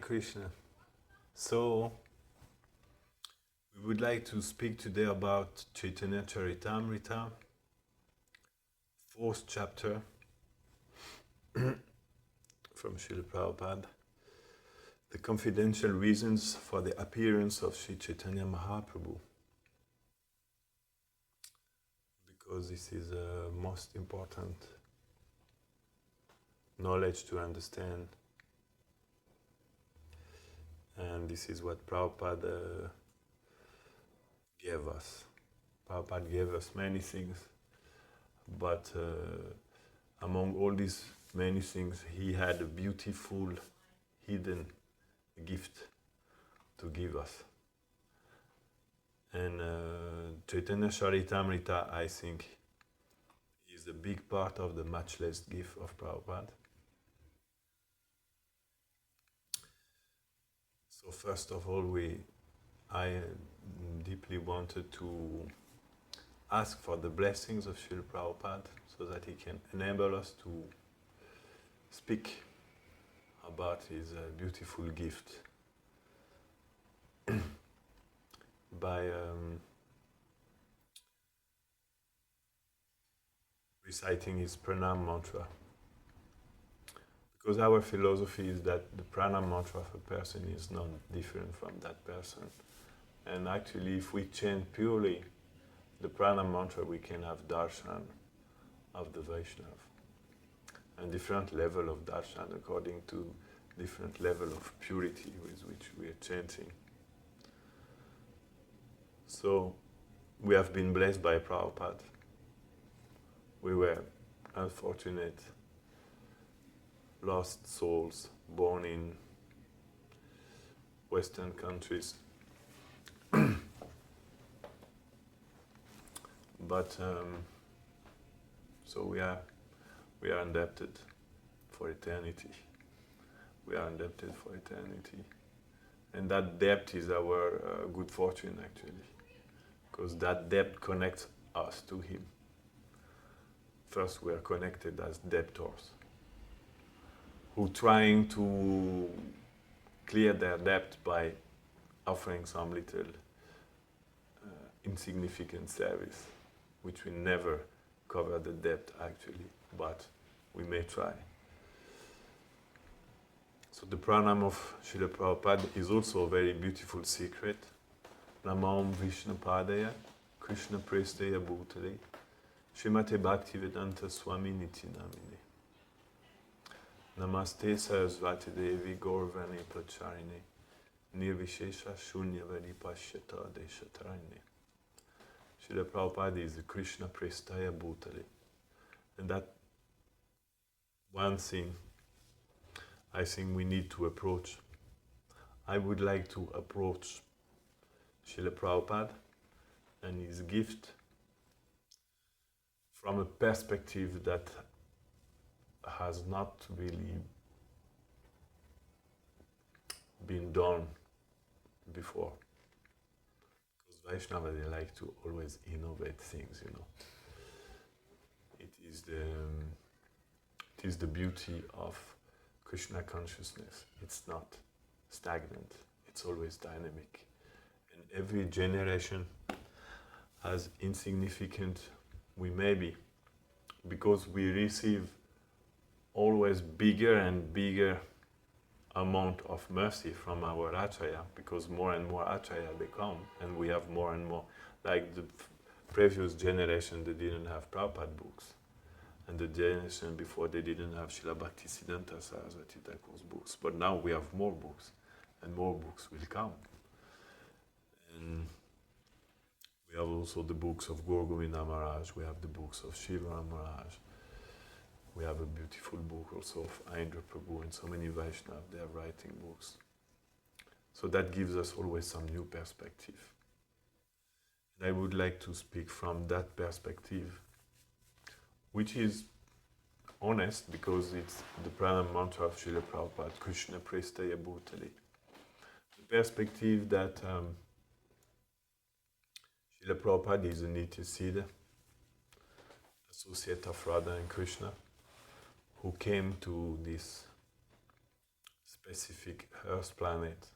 Krishna. So, we would like to speak today about Chaitanya Charitamrita, 4th chapter from Srila Prabhupada, the confidential reasons for the appearance of Sri Chaitanya Mahaprabhu, because this is the most important knowledge to understand, and this is what Prabhupada gave us. Prabhupada gave us many things, but among all these many things, he had a beautiful hidden gift to give us. And Chaitanya Charitamrita, I think, is a big part of the matchless gift of Prabhupada. So first of all, I deeply wanted to ask for the blessings of Srila Prabhupada so that he can enable us to speak about his beautiful gift by reciting his pranam mantra. Because our philosophy is that the pranam mantra of a person is not different from that person. And actually, if we chant purely the pranam mantra, we can have darshan of the Vaishnava. And different level of darshan according to different level of purity with which we are chanting. So, we have been blessed by Prabhupada. We were unfortunate, lost souls born in Western countries. But so we are indebted for eternity. We are indebted for eternity, and that debt is our good fortune actually, because that debt connects us to Him. First, we are connected as debtors who trying to clear their debt by offering some little insignificant service, which will never cover the debt actually, but we may try. So the pranam of Srila Prabhupada is also a very beautiful secret. Namam Vishnu Padaya, Krishna Prestaya Bhutale, Srimate Bhaktivedanta Swami Namine. Namaste Sarasvati Devi Gaurvani Pracharine, Nirvishesha Shunyavadi Pashyata Deshatarine. Srila Prabhupada is the Krishna Prestaya Bhutale. And that one thing I think we need to approach. I would like to approach Srila Prabhupada and his gift from a perspective that has not really been done before. Because Vaishnava, they like to always innovate things, you know. It is the beauty of Krishna consciousness. It's not stagnant, it's always dynamic. And every generation, as insignificant we may be, because we receive always bigger and bigger amount of mercy from our Acharya, because more and more Acharya they come, and we have more and more. Like the previous generation, they didn't have Prabhupada books. And the generation before, they didn't have Srila Bhaktivedanta Swami Prabhupada's books. But now we have more books, and more books will come. And we have also the books of Gaura Govinda Maharaj, we have the books of Shiva Maharaj, we have a beautiful book also of Indra Prabhu, and so many Vaishnavas, they are writing books. So that gives us always some new perspective. And I would like to speak from that perspective, which is honest because it's the pranam mantra of Srila Prabhupada, Krishna Prestaya Bhutale. The perspective that Srila Prabhupada is a Nitya Siddha, associate of Radha and Krishna, who came to this specific Earth planet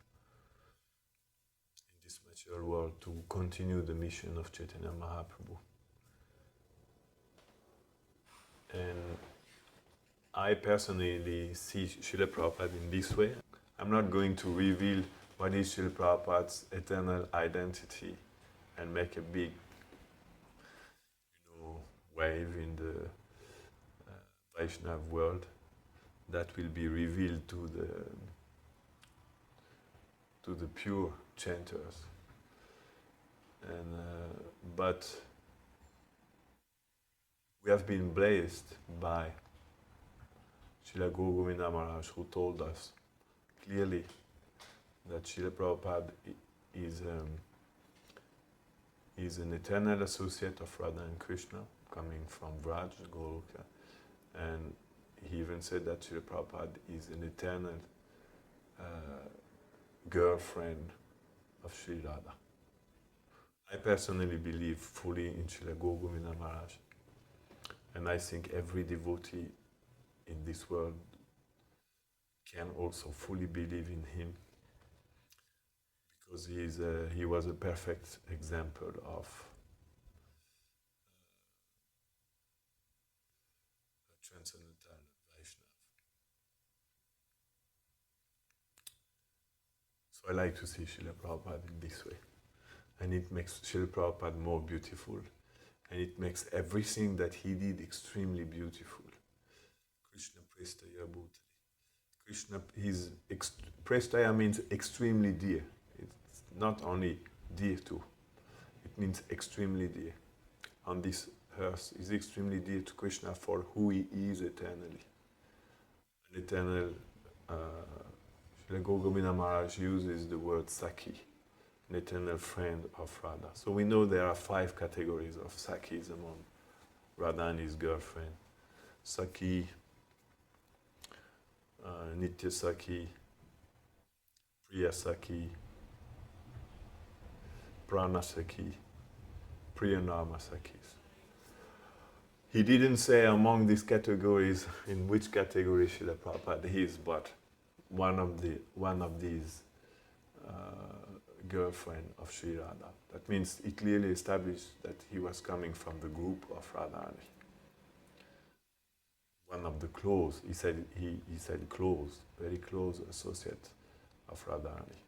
in this material world to continue the mission of Chaitanya Mahaprabhu. And I personally see Srila Prabhupada in this way. I'm not going to reveal what is Srila Prabhupada's eternal identity and make a big wave in the Vaishnava world that will be revealed to the pure chanters. And but we have been blessed by Srila Guru Govinda Maharaj, who told us clearly that Srila Prabhupada is an eternal associate of Radha and Krishna, coming from Vraj, Goloka, and he even said that Srila Prabhupada is an eternal girlfriend of Sri Radha. I personally believe fully in Srila Guru Govinda Maharaj, and I think every devotee in this world can also fully believe in him, because he was a perfect example of a transcendental Vaishnava. So I like to see Srila Prabhupada in this way, and it makes Srila Prabhupada more beautiful, and it makes everything that he did extremely beautiful. Krishna Prestaya Bhutali. Krishna, Prestaya means extremely dear. It's not only dear to, it means extremely dear. On this earth is extremely dear to Krishna for who he is eternally. An eternal, Srila Guru Govinda Maharaj uses the word Sakhi, an eternal friend of Radha. So we know there are 5 categories of Sakhis among Radha and his girlfriend. Sakhi, Nitya Sakhi, Priya Sakhi, Prana Sakhi, Priyanama Sakhis. He didn't say among these categories in which category Srila Prabhupada is, but one of these girlfriend of Sri Radha. That means he clearly established that he was coming from the group of Radharani. One of the close, he said close, very close associate of Radharani.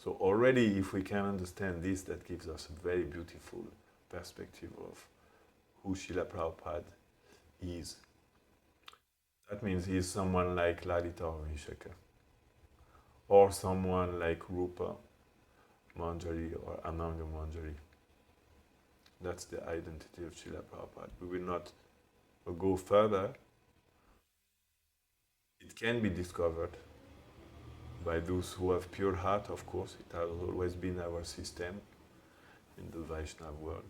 So already if we can understand this, that gives us a very beautiful perspective of who Srila Prabhupada is. That means he is someone like Lalita or Vishaka, or someone like Rupa Manjari or Ananga Manjari. That's the identity of Srila Prabhupada. We will not go further. It can be discovered by those who have pure heart, of course. It has always been our system in the Vaishnava world,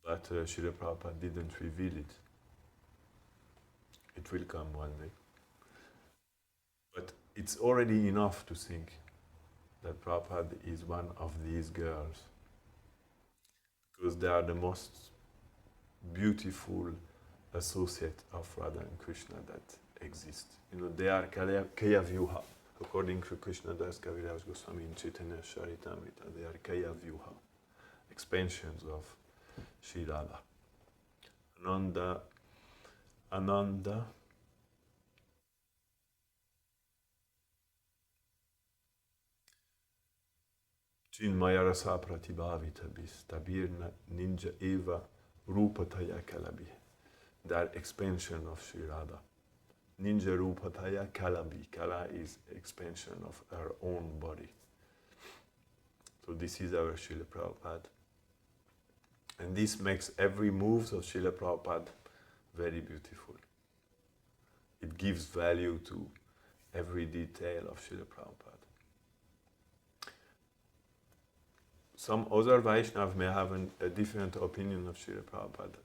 But Srila Prabhupada didn't reveal it. It will come one day. But it's already enough to think that Prabhupada is one of these girls, because they are the most beautiful associate of Radha and Krishna that exist. They are Kaya Vyuha, according to Krishna Das Kaviraj Goswami in Chaitanya Charitamrita. They are Kaya Vyuha, expansions of Sri Radha. Ananda, Chinmaya Rasa Pratibhavita Bis, Tabir Ninja Eva Rupataya Kalabi. They are expansion of Sri Radha. Ninja Rupataya Kalabi. Kala is expansion of her own body. So this is our Srila Prabhupada. And this makes every move of Srila Prabhupada very beautiful. It gives value to every detail of Srila Prabhupada. Some other Vaishnavas may have a different opinion of Srila Prabhupada.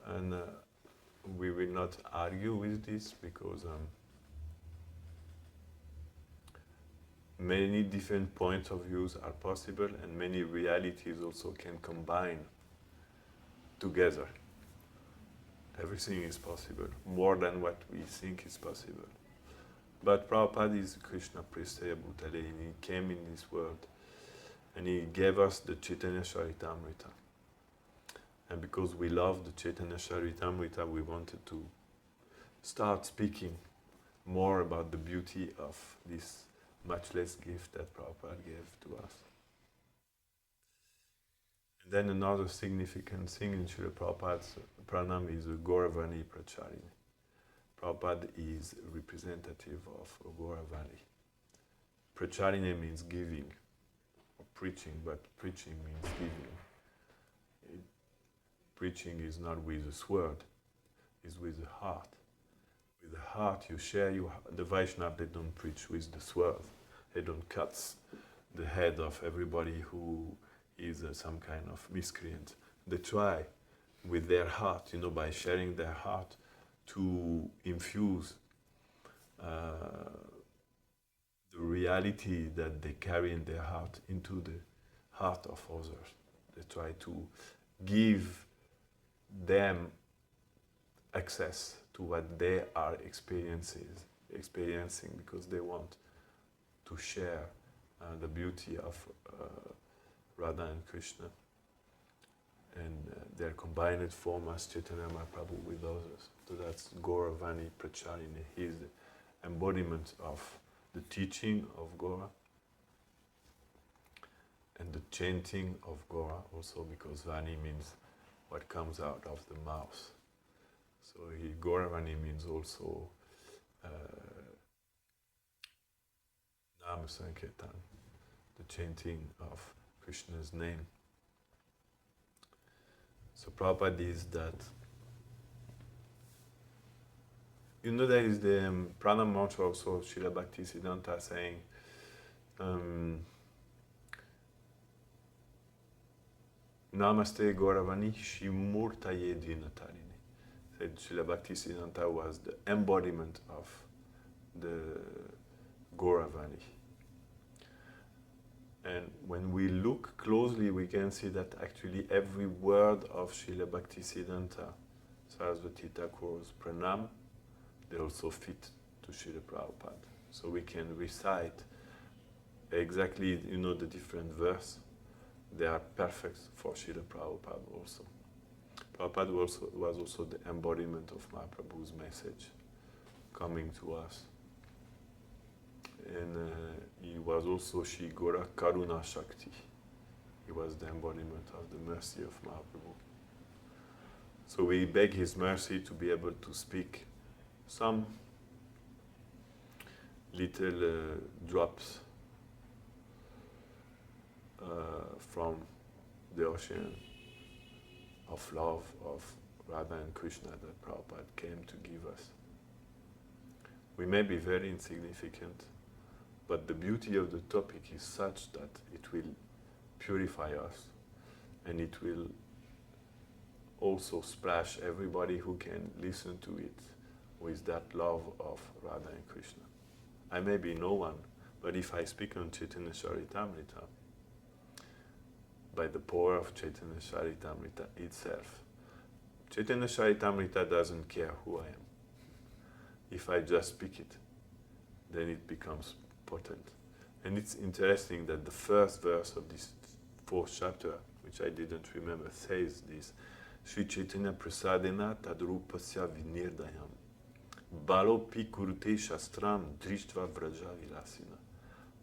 And we will not argue with this, because many different points of views are possible, and many realities also can combine together. Everything is possible, more than what we think is possible. But Prabhupada is Krishna Pristaya Bhutale, and he came in this world and he gave us the Chaitanya Charitamrita. And because we love the Chaitanya Charitamrita, we wanted to start speaking more about the beauty of this matchless gift that Prabhupada gave to us. And then another significant thing in Srila Prabhupada's pranam is a Gauravani Pracharini. Prabhupada is representative of Gauravani. Pracharini means giving, or preaching, but preaching means giving. Preaching is not with a sword, it's with the heart. With the heart you share the Vaishnava, they don't preach with the sword. They don't cut the head of everybody who is some kind of miscreant. They try with their heart, by sharing their heart, to infuse the reality that they carry in their heart into the heart of others. They try to give them access to what they are experiencing because they want to share the beauty of Radha and Krishna and their combined form as Chaitanya Mahaprabhu with others. So that's Gauravani Pracharini. He is the embodiment of the teaching of Gaura and the chanting of Gaura also, because Vani means what comes out of the mouth. So Gauravani means also Nama Sankirtan, the chanting of Krishna's name. So Prabhupada is that. There is the pranam mantra also, Srila Bhaktisiddhanta saying, Namaste Gauravani Shimurtaye Dvinatarini. Said Srila Bhaktisiddhanta was the embodiment of the Gauravani. And when we look closely, we can see that actually every word of Srila Bhaktisiddhanta, Saraswati Thakur's pranam, they also fit to Srila Prabhupada. So we can recite exactly, the different verse. They are perfect for Srila Prabhupada also. Prabhupada was also the embodiment of Mahaprabhu's message coming to us. And he was also Shri Gaura Karuna Shakti. He was the embodiment of the mercy of Mahaprabhu. So we beg his mercy to be able to speak some little drops from the ocean of love of Radha and Krishna that Prabhupada came to give us. We may be very insignificant, but the beauty of the topic is such that it will purify us, and it will also splash everybody who can listen to it with that love of Radha and Krishna. I may be no one, but if I speak on Chaitanya Charitamrita, by the power of Chaitanya Charitamrita itself, Chaitanya Charitamrita doesn't care who I am. If I just speak it, then it becomes potent. And it's interesting that the first verse of this fourth chapter, which I didn't remember, says this: Sri Chaitanya Prasadena Tadrupasya Vinirdayam Balopi Kurute Shastram Drishtva Vraja Vilasina.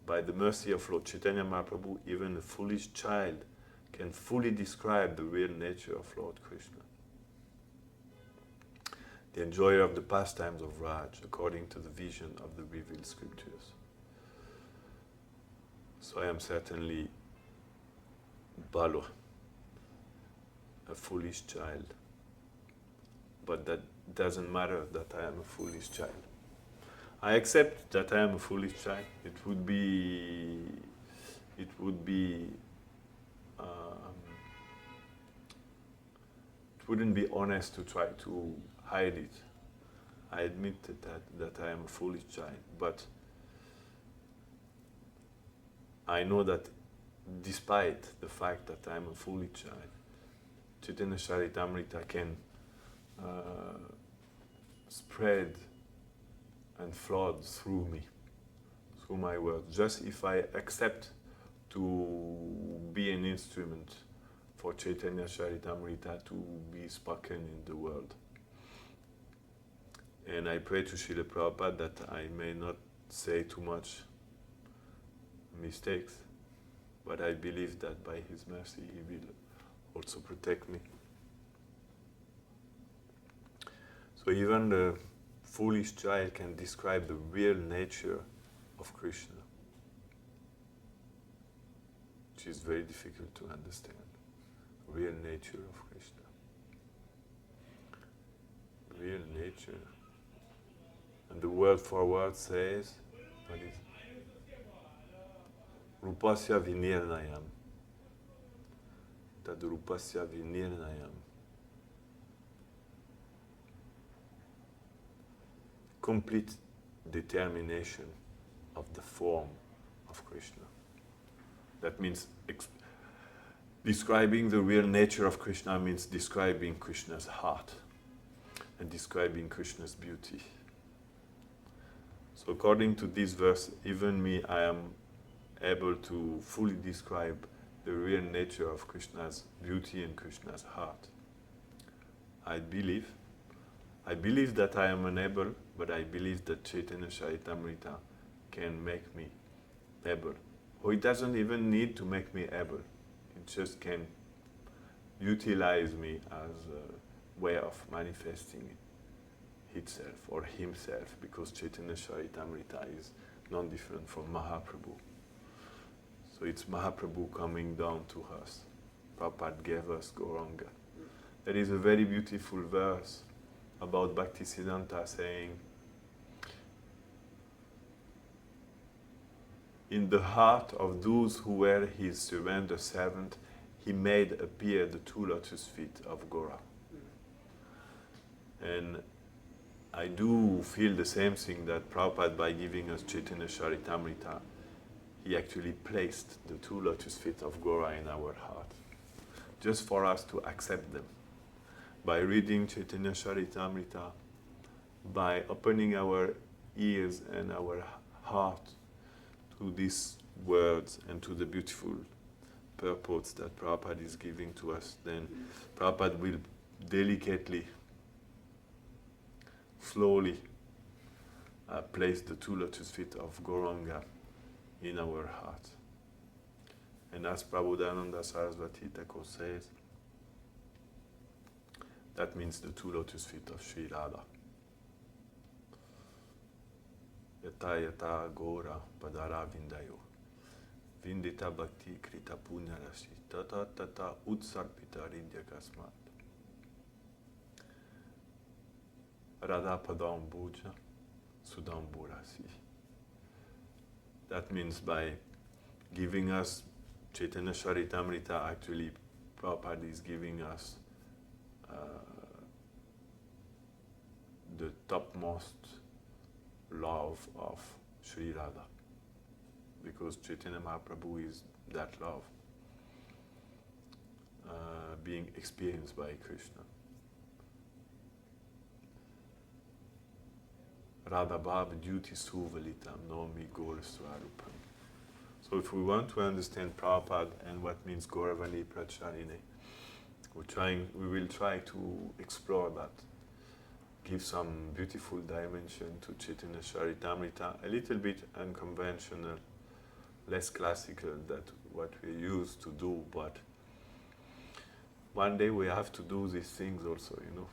By the mercy of Lord Chaitanya Mahaprabhu, even a foolish child can fully describe the real nature of Lord Krishna, the enjoyer of the pastimes of Raj, according to the vision of the revealed scriptures. So I am certainly Balo, a foolish child. But that doesn't matter that I am a foolish child. I accept that I am a foolish child. It wouldn't be honest to try to hide it. I admit that I am a foolish child, but I know that despite the fact that I am a foolish child, Chaitanya Charitamrita can spread and flood through me, through my words, just if I accept to be an instrument for Chaitanya Charitamrita to be spoken in the world. And I pray to Srila Prabhupada that I may not say too much mistakes, but I believe that by his mercy he will also protect me. So even the foolish child can describe the real nature of Krishna, which is very difficult to understand. Real nature of Krishna. Real nature. And the word for word says, what is Rupasya Vinirnayam. Tad Rupasya Vinirnayam. Complete determination of the form of Krishna. That means describing the real nature of Krishna means describing Krishna's heart and describing Krishna's beauty. So according to this verse, even me, I am able to fully describe the real nature of Krishna's beauty and Krishna's heart. I believe that I am unable, but I believe that Chaitanya Charitamrita can make me able. Or it doesn't even need to make me able. It just can utilize me as a way of manifesting itself or himself, because Chaitanya Charitamrita is non-different from Mahaprabhu. So it's Mahaprabhu coming down to us. Prabhupada gave us Gauranga. There is a very beautiful verse about Bhaktisiddhanta saying, in the heart of those who were his surrender servant, he made appear the two lotus feet of Gaura. And I do feel the same thing, that Prabhupada, by giving us Chaitanya Charitamrita, he actually placed the two lotus feet of Gaura in our heart, just for us to accept them. By reading Chaitanya Charitamrita, by opening our ears and our heart to these words and to the beautiful purports that Prabhupada is giving to us, then Prabhupada will delicately, slowly place the two lotus feet of Gauranga in our heart. And as Prabodhananda Saraswati Thakur says, that means the two lotus feet of Srila. Yata yata Gaura padara vindayo vindita bhakti krita punya rashi tata tata utsarpita ridya kasmat radha padam bhuja sudam burasi. That means by giving us Chaitanya Charitamrita, actually Prabhupada is giving us the topmost love of Sri Radha, because Chaitanya Mahaprabhu is that love being experienced by Krishna. Radha Bhava Duty Suvalitam Nomi Gaura Swarupam. So if we want to understand Prabhupada and what means Gauravani Pracharine, we will try to explore that, give some beautiful dimension to Chaitanya Charitamrita, a little bit unconventional, less classical than what we used to do, but one day we have to do these things also, you know.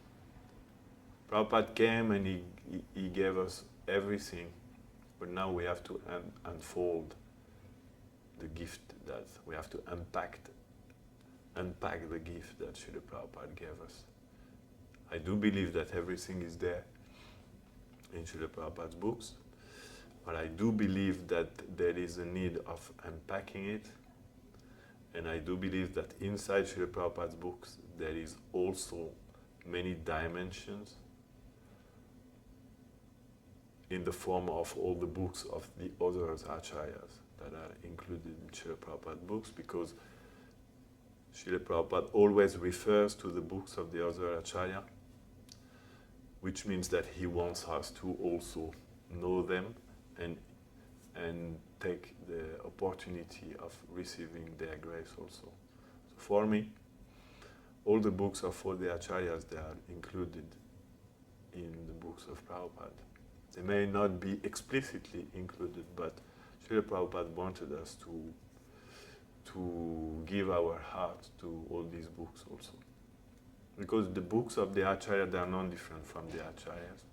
Prabhupada came and he gave us everything, but now we have to unfold the gift, that we have to unpack the gift that Srila Prabhupada gave us. I do believe that everything is there in Srila Prabhupada's books, but I do believe that there is a need of unpacking it, and I do believe that inside Srila Prabhupada's books there is also many dimensions in the form of all the books of the other acharyas that are included in Srila Prabhupada's books, because Srila Prabhupada always refers to the books of the other acharya which means that he wants us to also know them and take the opportunity of receiving their grace also. So for me, all the books of all the acharyas, they are included in the books of Prabhupada. They may not be explicitly included, but Srila Prabhupada wanted us to give our heart to all these books also. Because the books of the Acharya, they are not different from the Acharyas.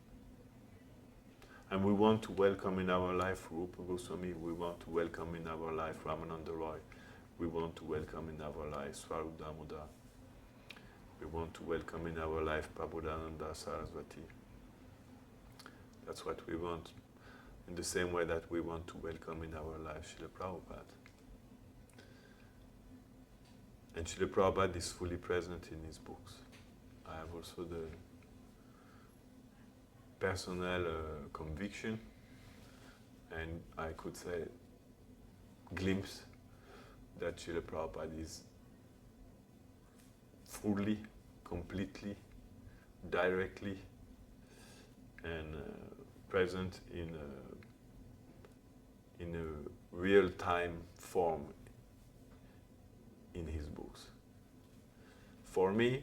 And we want to welcome in our life Rupa Goswami, we want to welcome in our life Ramananda Roy, we want to welcome in our life Swarup Damodar, we want to welcome in our life Prabodhananda Saraswati. That's what we want, in the same way that we want to welcome in our life Srila Prabhupada. And Srila Prabhupada is fully present in his books. I have also the personal conviction, and I could say glimpse, that Srila Prabhupada is fully, completely, directly, and present in a real-time form in his books. For me,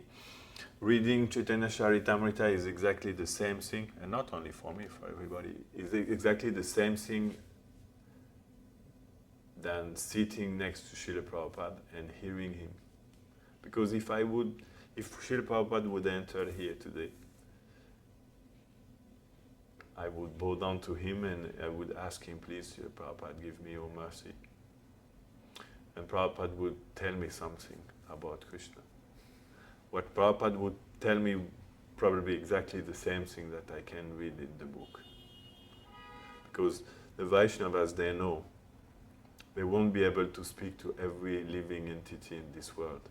reading Chaitanya Charitamrita is exactly the same thing, and not only for me, for everybody, is exactly the same thing than sitting next to Srila Prabhupada and hearing him. Because if Srila Prabhupada would enter here today, I would bow down to him and I would ask him, please, Srila Prabhupada, give me your mercy. And Prabhupada would tell me something about Krishna. What Prabhupada would tell me probably exactly the same thing that I can read in the book. Because the Vaishnavas, they know, they won't be able to speak to every living entity in this world.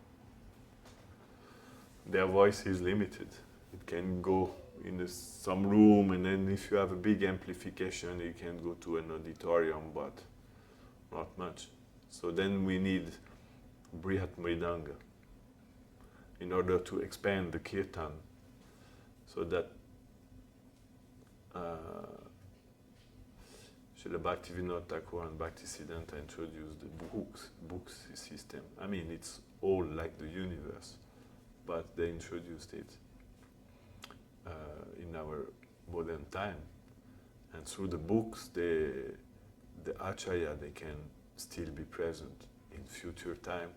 Their voice is limited. It can go in some room, and then if you have a big amplification, you can go to an auditorium, but not much. So then we need Brihat Mridanga in order to expand the kirtan, so that Srila Bhaktivedanta Thakur and Bhaktisiddhanta introduced the books system. I mean, it's all like the universe, but they introduced it in our modern time. And through the books, the Acharya, they can still be present in future time,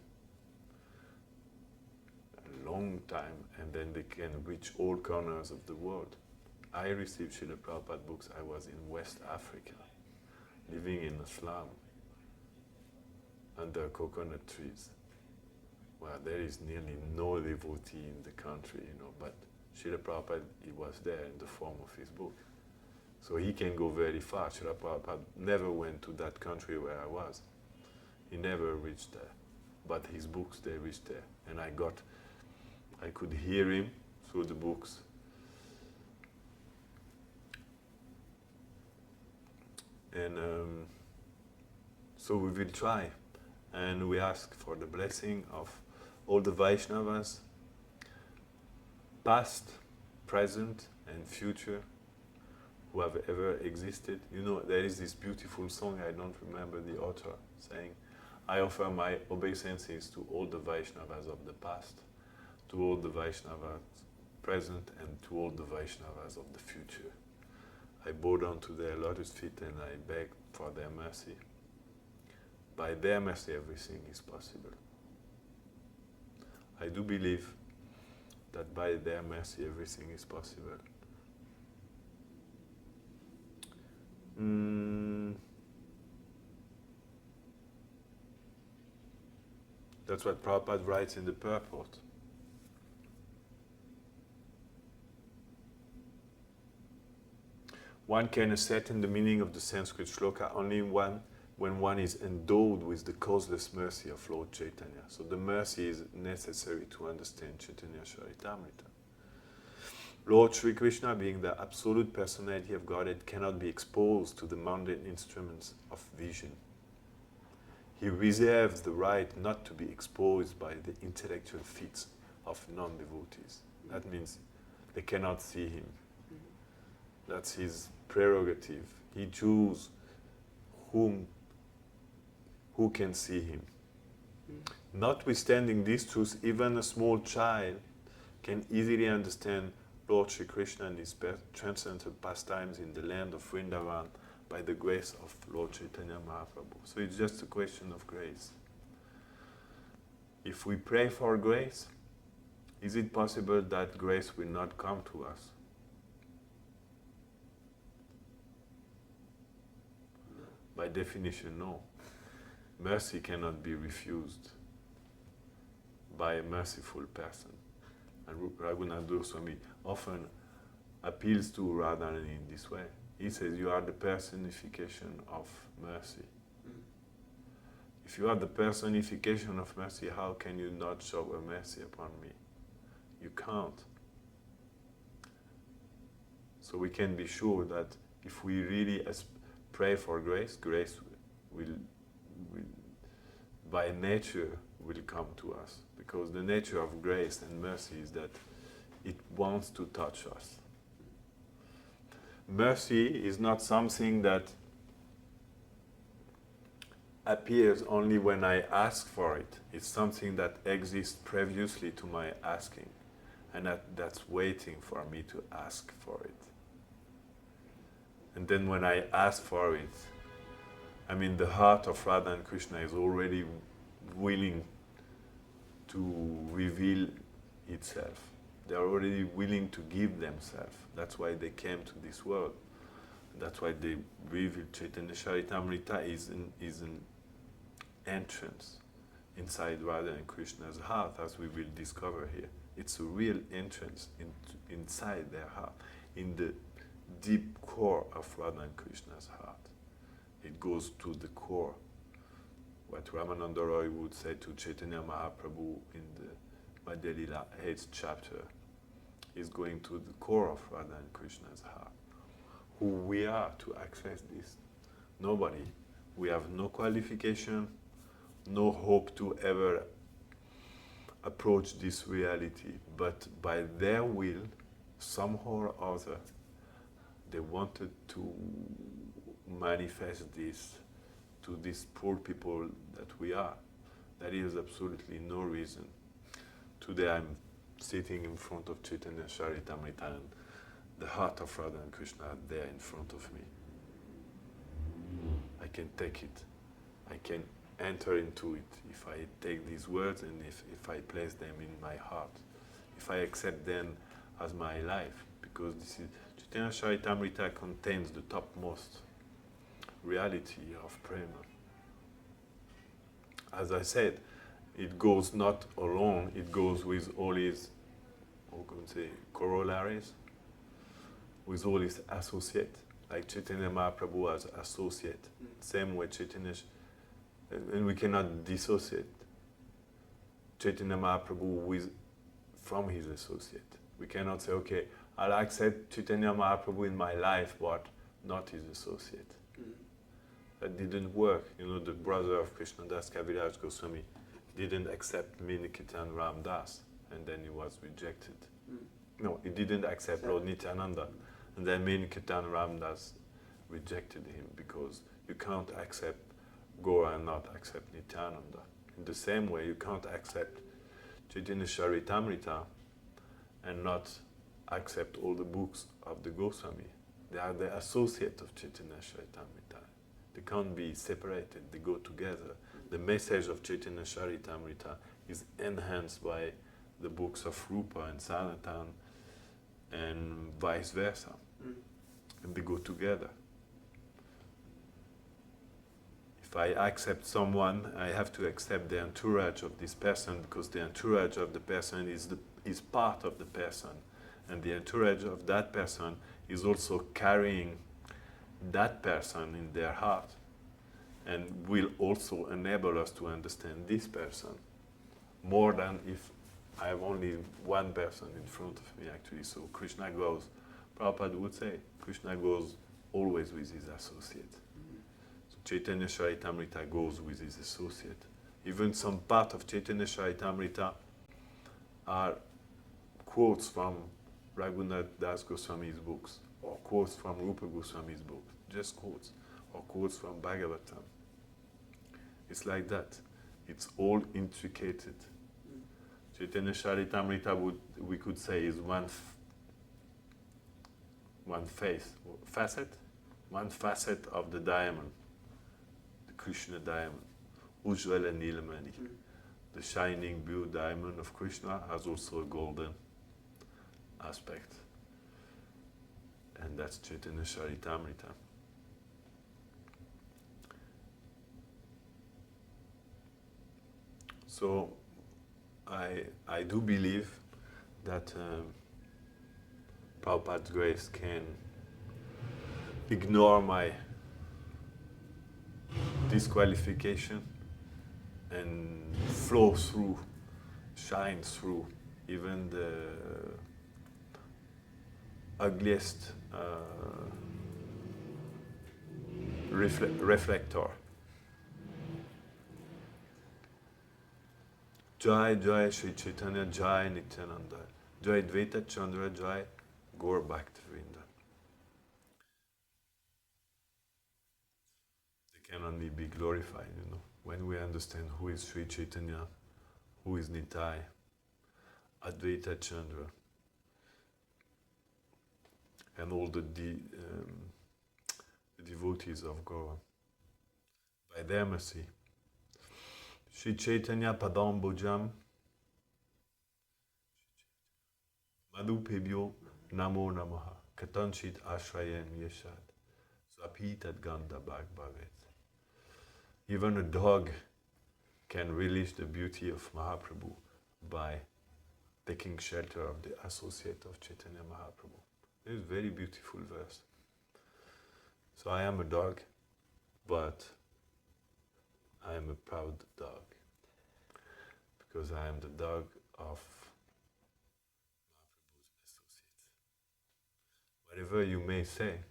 a long time, and then they can reach all corners of the world. I received Srila Prabhupada books. I was in West Africa, living in a slum, under coconut trees, where there is nearly no devotee in the country, but Srila Prabhupada, he was there in the form of his book. So he can go very far. Srila Prabhupada never went to that country where I was. He never reached there. But his books, they reached there. And I could hear him through the books. And so we will try. And we ask for the blessing of all the Vaishnavas, past, present, and future, who have ever existed. There is this beautiful song, I don't remember the author, saying, I offer my obeisances to all the Vaishnavas of the past, to all the Vaishnavas present, and to all the Vaishnavas of the future. I bow down to their lotus feet and I beg for their mercy. By their mercy, everything is possible. I do believe that by their mercy, everything is possible. That's what Prabhupada writes in the purport. One can ascertain the meaning of the Sanskrit shloka only when one is endowed with the causeless mercy of Lord Chaitanya. So the mercy is necessary to understand Chaitanya Charitamrita. Lord Sri Krishna, being the absolute personality of Godhead, cannot be exposed to the mundane instruments of vision. He reserves the right not to be exposed by the intellectual feats of non-devotees. That means they cannot see him. That's his prerogative. He chooses who can see him. Notwithstanding this truth, even a small child can easily understand Lord Sri Krishna and his transcendental pastimes in the land of Vrindavan by the grace of Lord Chaitanya Mahaprabhu. So it's just a question of grace. If we pray for grace, is it possible that grace will not come to us? By definition, no. Mercy cannot be refused by a merciful person. And Raghunatha Swami often appeals to Radharani in this way. He says, you are the personification of mercy. If you are the personification of mercy, how can you not show a mercy upon me? You can't. So we can be sure that if we really pray for grace, grace will by nature will come to us. Because the nature of grace and mercy is that it wants to touch us. Mercy is not something that appears only when I ask for it. It's something that exists previously to my asking, and that's waiting for me to ask for it. And then when I ask for it, I mean, the heart of Radha and Krishna is already willing to reveal itself. They're already willing to give themselves. That's why they came to this world. That's why they revealed Chaitanya Charitamrita is an entrance inside Radha and Krishna's heart, as we will discover here. It's a real entrance inside their heart, in the deep core of Radha and Krishna's heart. It goes to the core. What Ramananda Roy would say to Chaitanya Mahaprabhu in the Madhya Lila 8th chapter is going to the core of Radha and Krishna's heart. Who we are to access this. Nobody. We have no qualification, no hope to ever approach this reality, but by their will, somehow or other, they wanted to manifest this to these poor people that we are. There is absolutely no reason. Today I'm sitting in front of Chaitanya Charitamrita and the heart of Radha and Krishna are there in front of me. I can take it. I can enter into it if I take these words and if I place them in my heart. If I accept them as my life. Because this is Chaitanya Charitamrita contains the topmost reality of prema. As I said, it goes not alone, it goes with all its, how can we say, corollaries, with all its associates, like Chaitanya Mahaprabhu as associate, same way Chaitanya, and we cannot dissociate Chaitanya Mahaprabhu from his associate. We cannot say, okay, I'll accept Chaitanya Mahaprabhu in my life, but not his associate. That didn't work. You know, the brother of Krishnadas Kaviraj Goswami didn't accept Minikirtan Ramdas, and then he was rejected. No, he didn't accept Lord Nityananda, and then Minikirtan Ramdas rejected him, because you can't accept Gaura and not accept Nityananda. In the same way, you can't accept Chaitanya Charitamrita and not accept all the books of the Goswami. They are the associate of Chaitanya Charitamrita. They can't be separated, they go together. The message of Chaitanya Charitamrita is enhanced by the books of Rupa and Sanatan and vice versa. And they go together. If I accept someone, I have to accept the entourage of this person, because the entourage of the person is part of the person. And the entourage of that person is also carrying that person in their heart, and will also enable us to understand this person more than if I have only one person in front of me, actually. So Krishna goes, Prabhupada would say, Krishna goes always with his associate. So Chaitanya Charitamrita goes with his associate. Even some part of Chaitanya Charitamrita are quotes from Raghunath Das Goswami's books, or quotes from Rupa Goswami's books, just quotes, or quotes from Bhagavatam. It's like that. It's all intricated. Chaitanya Charitamrita we could say is one facet of the diamond, the Krishna diamond, Ujjvala Nilamani. The shining blue diamond of Krishna has also a golden aspect, and that's Chaitanya Charitamrita. So I do believe that Prabhupada's grace can ignore my disqualification and flow through, shine through even the ugliest reflector. Jai Jai Shri Chaitanya Jai Nityananda Jai Dvaita Chandra Jai Gaura Bhaktivedanta. They can only be glorified, when we understand who is Sri Chaitanya, who is Nitai, Advaita Chandra, and all the devotees of Gaura. By their mercy, Shri Chaitanya Padambojam Madhupebhyo Namo Namaha Katanchit Ashrayam Yeshad Swapitad Gandha Bhag Bhavet. Even a dog can relish the beauty of Mahaprabhu by taking shelter of the associate of Chaitanya Mahaprabhu. It's a very beautiful verse. So I am a dog, but I am a proud dog, because I am the dog of Mahaprabhu's associates. Whatever you may say,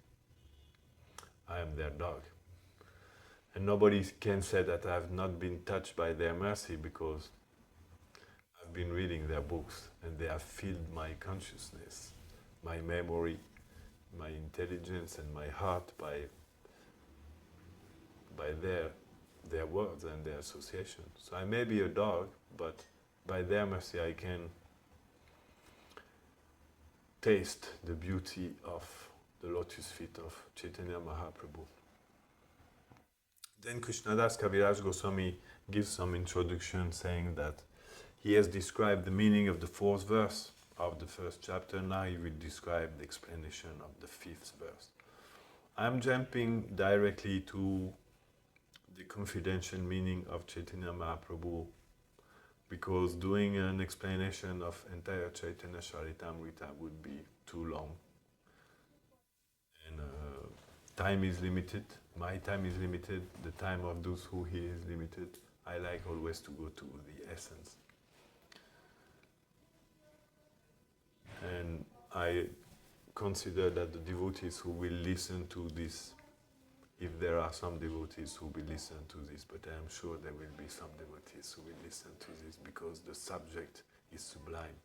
I am their dog. And nobody can say that I have not been touched by their mercy, because I've been reading their books and they have filled my consciousness, my memory, my intelligence and my heart by their words and their association. So I may be a dog, but by their mercy I can taste the beauty of the lotus feet of Chaitanya Mahaprabhu. Then Krishnadas Kaviraj Goswami gives some introduction, saying that he has described the meaning of the 4th verse of the 1st chapter. Now he will describe the explanation of the 5th verse. I'm jumping directly to the confidential meaning of Chaitanya Mahaprabhu, because doing an explanation of entire Chaitanya Charitamrita would be too long. And time is limited, my time is limited, the time of those who hear is limited. I like always to go to the essence. And I consider that the devotees who will listen to this, if there are some devotees who will listen to this, but I am sure there will be some devotees who will listen to this, because the subject is sublime.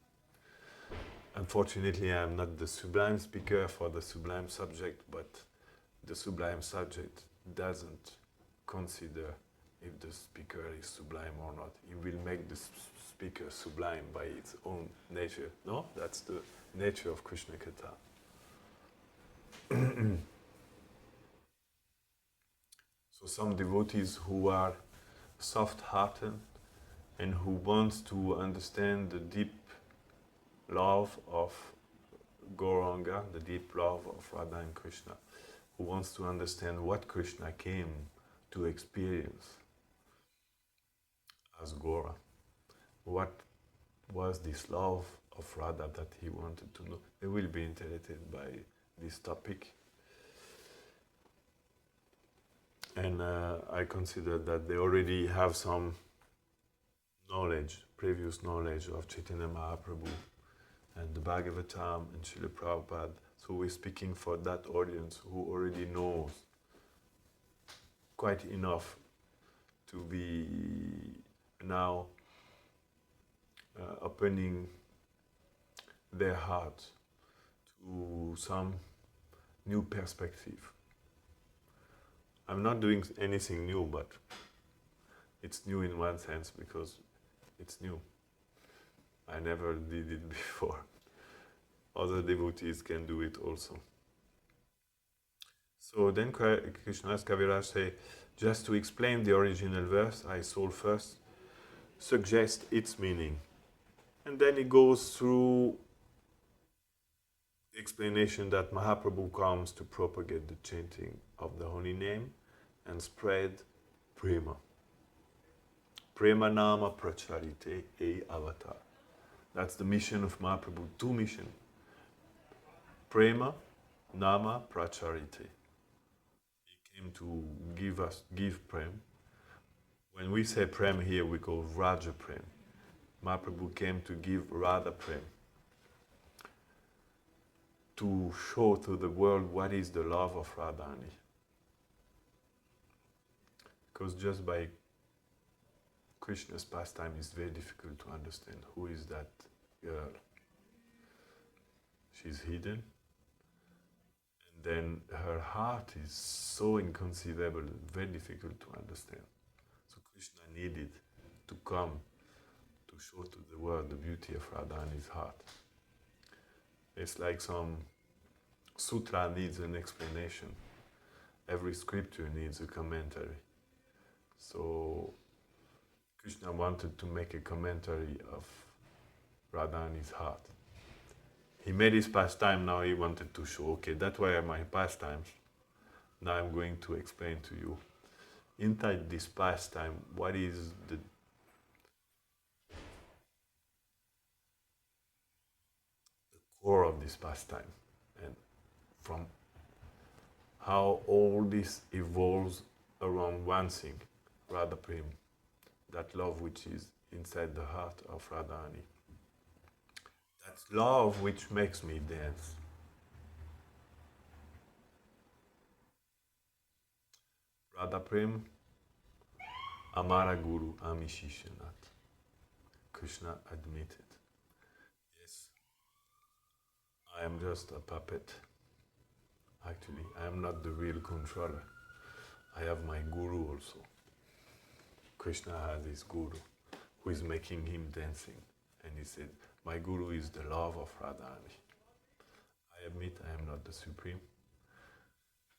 Unfortunately, I am not the sublime speaker for the sublime subject, but the sublime subject doesn't consider if the speaker is sublime or not. It will make the speaker sublime by its own nature. No? That's the nature of Krishna Katha. So some devotees who are soft-hearted and who want to understand the deep love of Gauranga, the deep love of Radha and Krishna, who wants to understand what Krishna came to experience as Gaura. What was this love of Radha that he wanted to know? They will be interested by this topic. And I consider that they already have some knowledge, previous knowledge of Chaitanya Mahaprabhu and the Bhagavatam and Srila Prabhupada. So we're speaking for that audience who already knows quite enough to be now opening their heart some new perspective. I'm not doing anything new, but it's new in one sense because it's new. I never did it before. Other devotees can do it also. So then Krishnadas Kaviraj say, just to explain the original verse, I shall first suggest its meaning. And then he goes through explanation that Mahaprabhu comes to propagate the chanting of the holy name and spread prema. Prema nama pracharite e avatar. That's the mission of Mahaprabhu, two missions. Prema nama pracharite. He came to give prem. When we say prem here, we call Raja prem. Mahaprabhu came to give Radha prem, to show to the world what is the love of Radhani. Because just by Krishna's pastime, it's very difficult to understand who is that girl. She's hidden, and then her heart is so inconceivable, very difficult to understand. So Krishna needed to come to show to the world the beauty of Radhani's heart. It's like some sutra needs an explanation. Every scripture needs a commentary. So Krishna wanted to make a commentary of Radhani's heart. He made his pastime, now he wanted to show, okay, that were my pastimes. Now I'm going to explain to you. Inside this pastime, what is the core of this pastime, and from how all this evolves around one thing, Radha Prem, that love which is inside the heart of Radhani. That's love which makes me dance. Radha Prem, Amara Guru Ami Shishanat. Krishna admitted, yes, I am just a puppet. Actually, I am not the real controller. I have my guru also. Krishna has his guru, who is making him dancing. And he said, my guru is the love of Radhani. I admit I am not the supreme.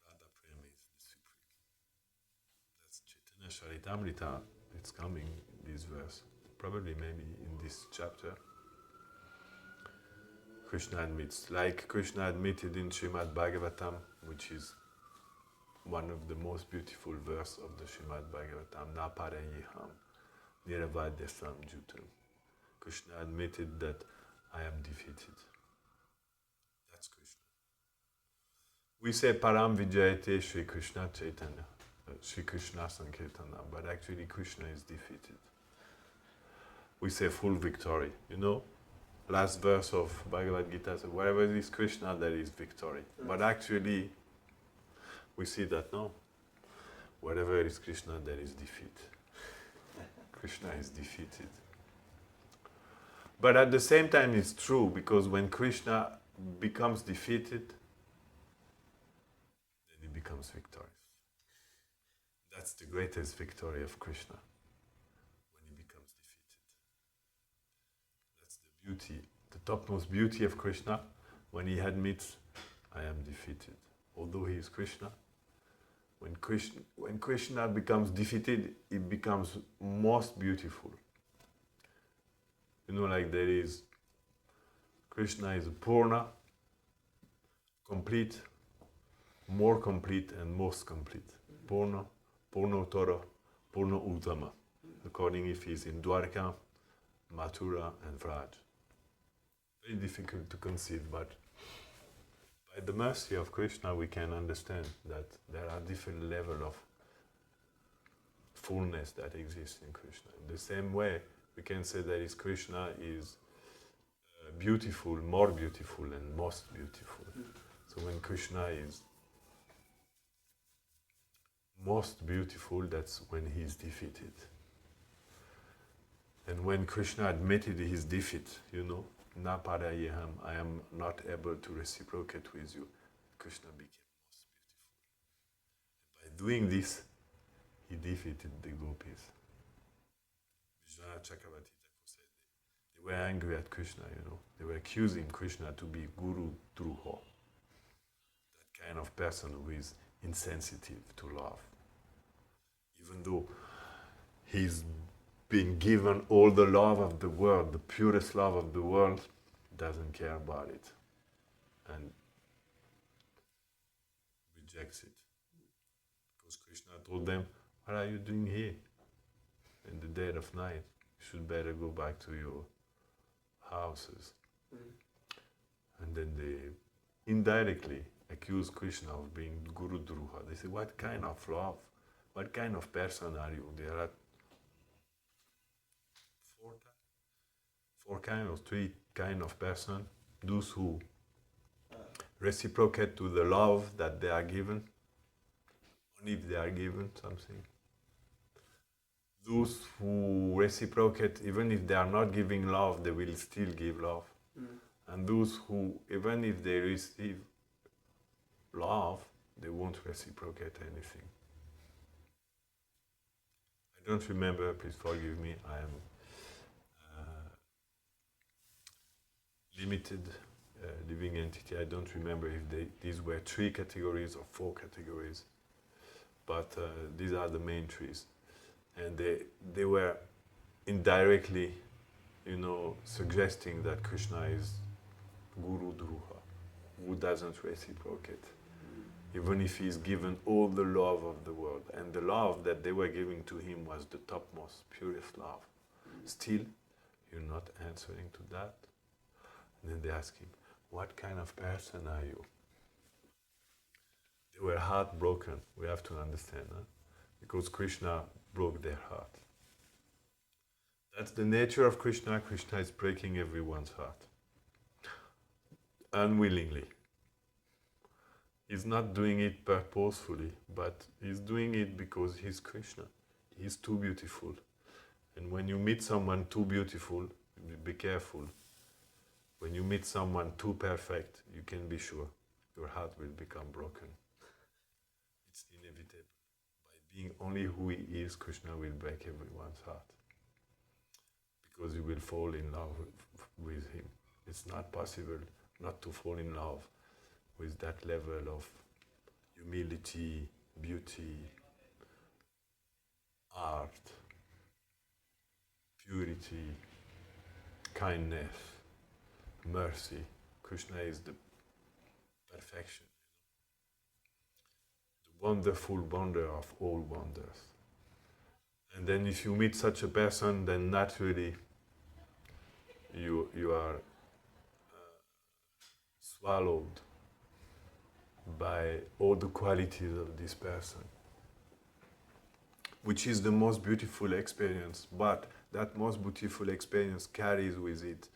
Radha Prem is the supreme. That's Chaitanya Charitamrita. It's coming, this verse. Probably maybe in this chapter. Krishna admits, like Krishna admitted in Srimad Bhagavatam, which is one of the most beautiful verses of the Srimad Bhagavatam, Naparayiham, Niravadyasam Jutam. Krishna admitted that I am defeated. That's Krishna. We say Param Vijayate Sri Krishna Chaitanya, Sri Krishna Sankirtana, but actually Krishna is defeated. We say full victory, you know? Last verse of Bhagavad Gita says, wherever there is Krishna, there is victory. But actually, we see that no. Wherever there is Krishna, there is defeat. Krishna is defeated. But at the same time, it's true, because when Krishna becomes defeated, then he becomes victorious. That's the greatest victory of Krishna, when he becomes defeated. That's the beauty, the topmost beauty of Krishna, when he admits, I am defeated. Although he is Krishna, when Krishna becomes defeated, it becomes most beautiful. You know, like there is, Krishna is Purna, complete, more complete and most complete. Purna, Purnotara, Purna Uttama, according if he's in Dwarka, Mathura and Vraj. Very difficult to conceive, but by the mercy of Krishna we can understand that there are different levels of fullness that exists in Krishna. In the same way, we can say that is Krishna is beautiful, more beautiful and most beautiful. So when Krishna is most beautiful, that's when he is defeated. And when Krishna admitted his defeat, you know, na parayeham, I am not able to reciprocate with you. Krishna became most beautiful. By doing this, he defeated the gopis. Vijnana Chakravarti Thakur said they were angry at Krishna, They were accusing Krishna to be Guru Druha, that kind of person who is insensitive to love. Even though he's been given all the love of the world, the purest love of the world, doesn't care about it and rejects it. Because Krishna told them, what are you doing here in the dead of night? You should better go back to your houses. And then they indirectly accuse Krishna of being Guru Druha. They say, what kind of love? What kind of person are you? There are three kind of person. Those who reciprocate to the love that they are given, only if they are given something. Those who reciprocate, even if they are not giving love, they will still give love. And those who, even if they receive love, they won't reciprocate anything. I don't remember, please forgive me, I am limited living entity. I don't remember if these were 3 categories or 4 categories, but these are the main 3s. And they were indirectly, suggesting that Krishna is Guru Druha, who doesn't reciprocate, even if he's given all the love of the world. And the love that they were giving to him was the topmost, purest love. Still, you're not answering to that. And then they ask him, what kind of person are you? They were heartbroken, we have to understand, because Krishna broke their heart. That's the nature of Krishna. Krishna is breaking everyone's heart. Unwillingly. He's not doing it purposefully, but he's doing it because he's Krishna. He's too beautiful. And when you meet someone too beautiful, be careful. When you meet someone too perfect, you can be sure your heart will become broken. It's inevitable. By being only who he is, Krishna will break everyone's heart. Because you will fall in love with him. It's not possible not to fall in love with that level of humility, beauty, art, purity, kindness, mercy. Krishna is the perfection, the wonderful wonder of all wonders. And then if you meet such a person, then naturally you are swallowed by all the qualities of this person, which is the most beautiful experience. But that most beautiful experience carries with it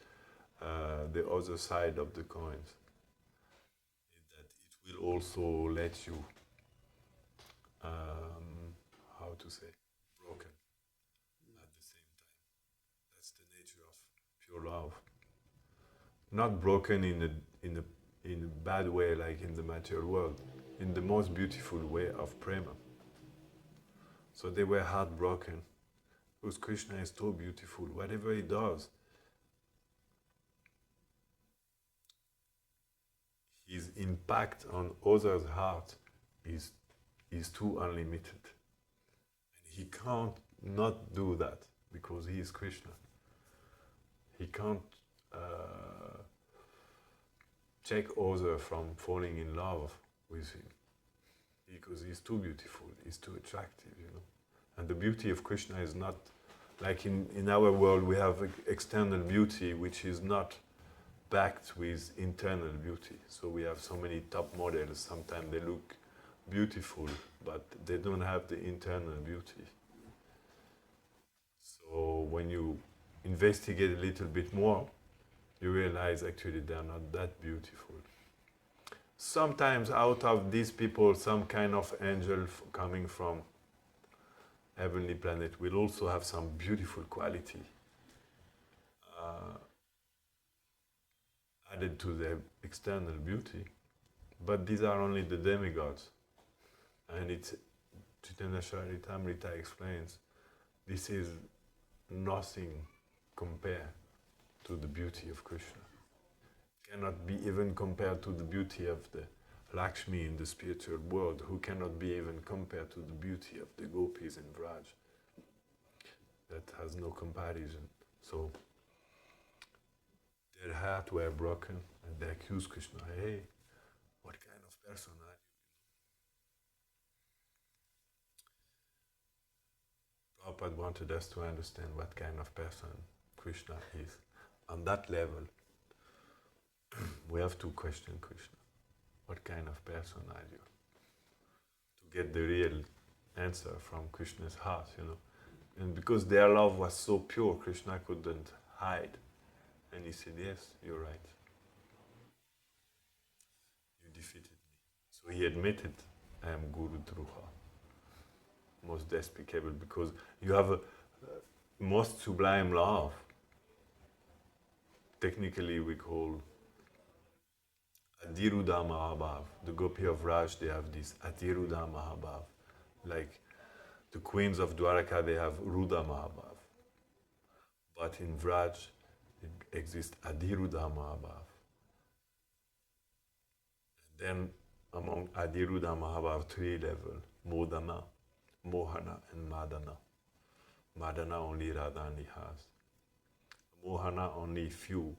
the other side of the coins, that it will also let you, broken at the same time. That's the nature of pure love. Not broken in a bad way like in the material world, in the most beautiful way of prema. So they were heartbroken, because Krishna is so beautiful. Whatever he does, his impact on others' heart is too unlimited. And he can't not do that, because he is Krishna. He can't take others from falling in love with him, because he's too beautiful, he's too attractive, And the beauty of Krishna is not like in our world we have external beauty which is not backed with internal beauty. So we have so many top models, sometimes they look beautiful, but they don't have the internal beauty. So when you investigate a little bit more, you realize actually they are not that beautiful. Sometimes out of these people, some kind of angel coming from heavenly planet will also have some beautiful quality. added to their external beauty, but these are only the demigods. And it's Chaitanya Charitamrita explains, this is nothing compared to the beauty of Krishna. Cannot be even compared to the beauty of the Lakshmi in the spiritual world, who cannot be even compared to the beauty of the gopis in Vraj. That has no comparison. So their hearts were broken and they accused Krishna, hey, what kind of person are you? Prabhupada wanted us to understand what kind of person Krishna is. On that level, we have to question Krishna. What kind of person are you? To get the real answer from Krishna's heart, And because their love was so pure, Krishna couldn't hide. And he said, yes, you're right. You defeated me. So he admitted, I am Guru Druha. Most despicable, because you have a most sublime love. Technically we call Adiruddha Mahabhav. The Gopi of Raj, they have this Adiruddha Mahabhav. Like the queens of Dwaraka, they have Ruddha Mahabhav. But in Vraj, it exists Adiruddha Mahabhav. And then among Adiruddha Mahabhav, 3 levels, Modana, Mohana and Madana. Madana only Radhani has. Mohana only few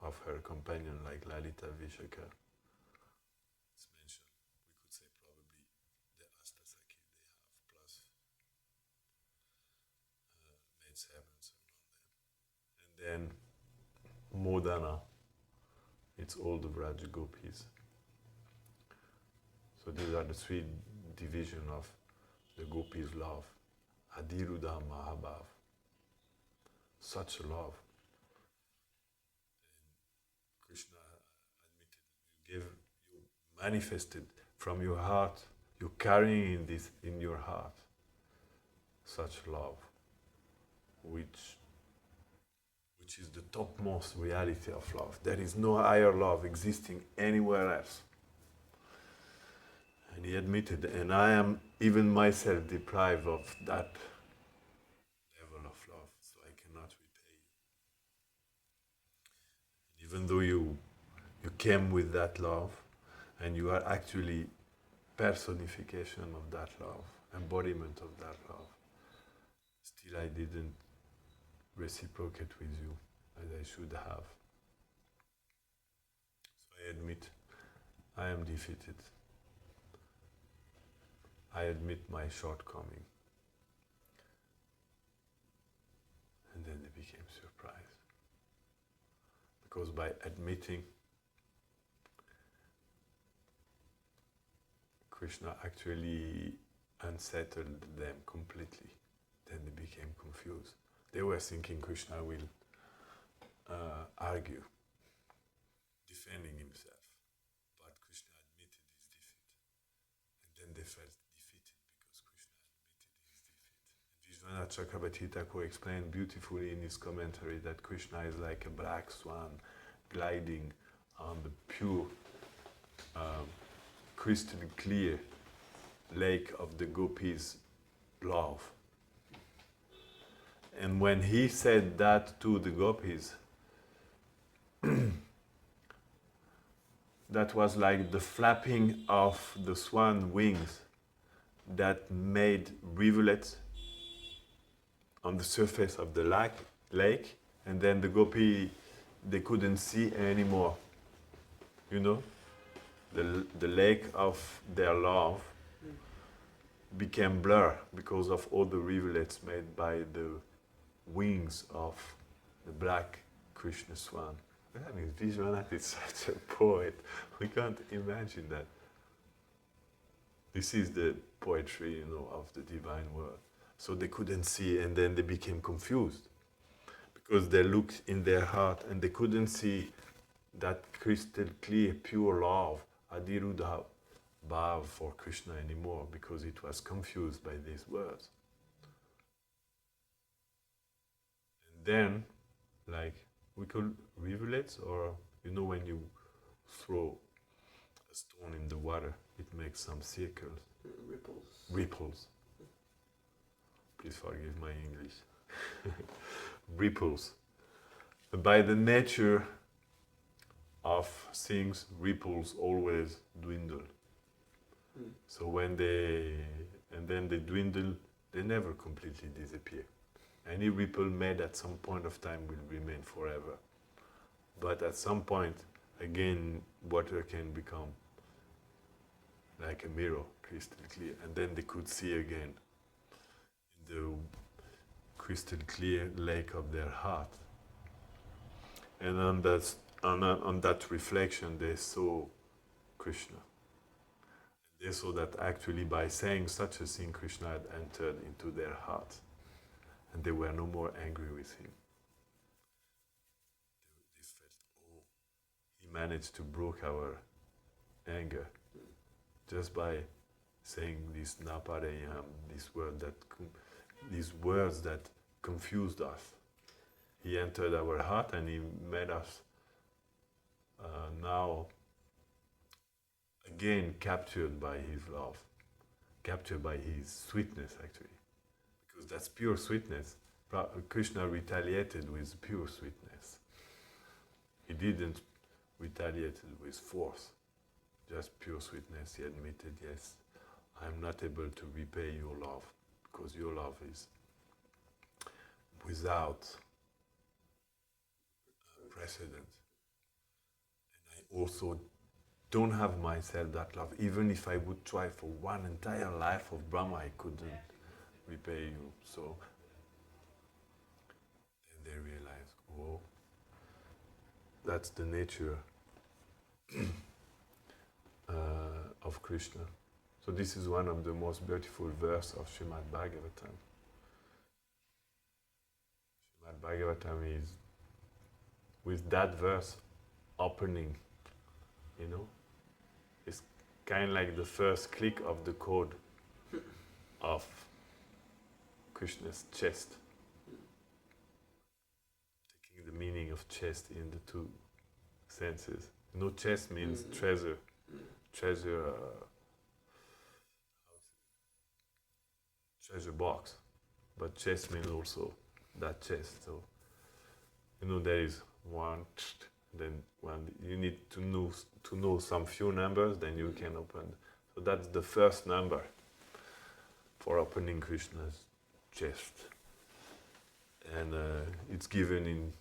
of her companions like Lalita Vishaka. It's mentioned. We could say probably the Astasaki they have, plus maid servants around them. And then Modana, it's all the Vraj Gopis. So these are the 3 divisions of the Gopis' love. Adiruddha Mahabhav. Such a love. And Krishna admitted, you manifested from your heart, you're carrying this in your heart. Such love, which is the topmost reality of love. There is no higher love existing anywhere else. And he admitted, and I am even myself deprived of that level of love, so I cannot repay you. Even though you came with that love, and you are actually personification of that love, embodiment of that love, still I didn't reciprocate with you as I should have. So I admit, I am defeated. I admit my shortcoming. And then they became surprised. Because by admitting, Krishna actually unsettled them completely. Then they became confused. They were thinking Krishna will argue, defending himself. But Krishna admitted his defeat. And then they felt defeated because Krishna admitted his defeat. And Vishwanath Chakrabarti Thakur explained beautifully in his commentary that Krishna is like a black swan gliding on the pure, crystal clear lake of the gopis' love. And when he said that to the gopis, that was like the flapping of the swan wings that made rivulets on the surface of the lake, and then the gopi, they couldn't see anymore. The lake of their love became blur because of all the rivulets made by the wings of the black Krishna swan. I mean, Vishwanath is such a poet. We can't imagine that. This is the poetry, of the divine word. So they couldn't see, and then they became confused because they looked in their heart and they couldn't see that crystal clear, pure love, Adiruddha Bhav for Krishna anymore, because it was confused by these words. And then, like, we call rivulets or You know when you throw a stone in the water, it makes some circles. Ripples. Please forgive my English. Ripples. By the nature of things, ripples always dwindle. So when they dwindle, they never completely disappear. Any ripple made at some point of time will remain forever. But at some point, again, water can become like a mirror, crystal clear, and then they could see again in the crystal clear lake of their heart. And on that reflection, they saw Krishna. They saw that actually by saying such a thing, Krishna had entered into their heart. And they were no more angry with him. They felt, oh, he managed to break our anger just by saying this naparayam, these words that confused us. He entered our heart and he made us now again captured by his love, captured by his sweetness actually. Because that's pure sweetness. Krishna retaliated with pure sweetness. He didn't retaliate with force, just pure sweetness. He admitted, yes, I'm not able to repay your love because your love is without precedent. And I also don't have myself that love. Even if I would try for one entire life of Brahma, I couldn't repay you. So then they realize, oh, that's the nature of Krishna. So this is one of the most beautiful verses of Srimad Bhagavatam. Srimad Bhagavatam is, with that verse, opening, it's kind of like the first click of the code of Krishna's chest. Taking the meaning of chest in the two senses. Chest means treasure. Treasure box. But chest means also that chest. So, there is one, then one. You need to know some few numbers, then you can open. So that's the first number for opening Krishna's chest. And it's given in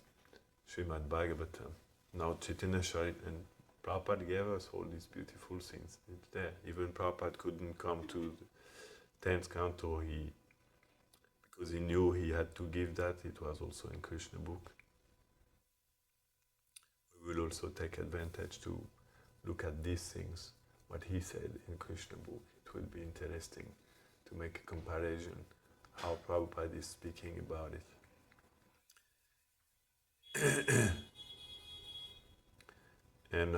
Srimad Bhagavatam. Now Chaitanya Charitamrita and Prabhupada gave us all these beautiful things. It's there. Even Prabhupada couldn't come to the 10th canto because he knew he had to give that. It was also in Krishna book. We will also take advantage to look at these things, what he said in Krishna book. It will be interesting to make a comparison how Prabhupada is speaking about it. And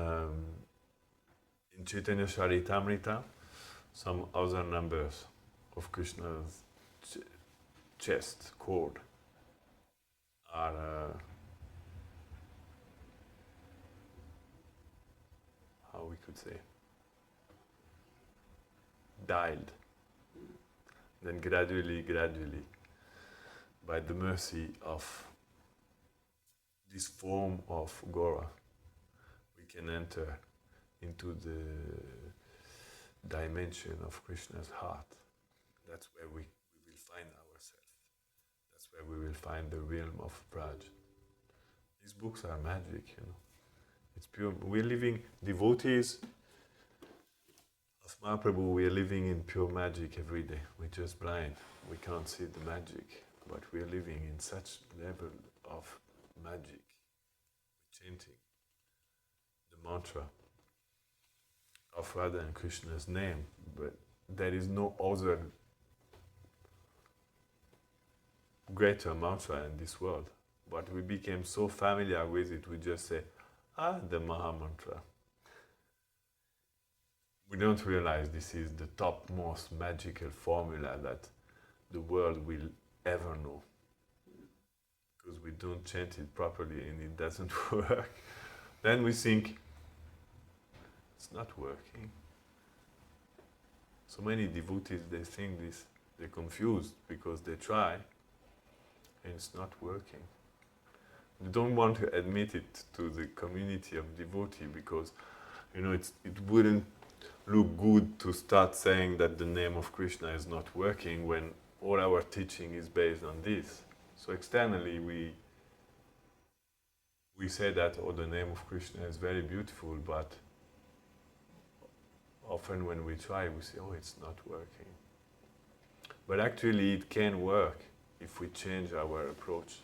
in Chaitanya Charitamrita, some other numbers of Krishna's chest cord are how we could say dialed. Then gradually, by the mercy of this form of Gaura, we can enter into the dimension of Krishna's heart. That's where we will find ourselves. That's where we will find the realm of Braj. These books are magic, It's pure. We're living, devotees of Mahaprabhu, we are living in pure magic every day. We're just blind. We can't see the magic. But we are living in such level of magic. We're chanting the mantra of Radha and Krishna's name. But there is no other greater mantra in this world. But we became so familiar with it, we just say, the Maha Mantra. We don't realize this is the topmost magical formula that the world will ever know. Because we don't chant it properly and it doesn't work. Then we think, it's not working. So many devotees, they think this, they're confused because they try and it's not working. They don't want to admit it to the community of devotee because, it wouldn't look good to start saying that the name of Krishna is not working when all our teaching is based on this. So externally we say that, oh, the name of Krishna is very beautiful, but often when we try, we say, oh, it's not working. But actually it can work if we change our approach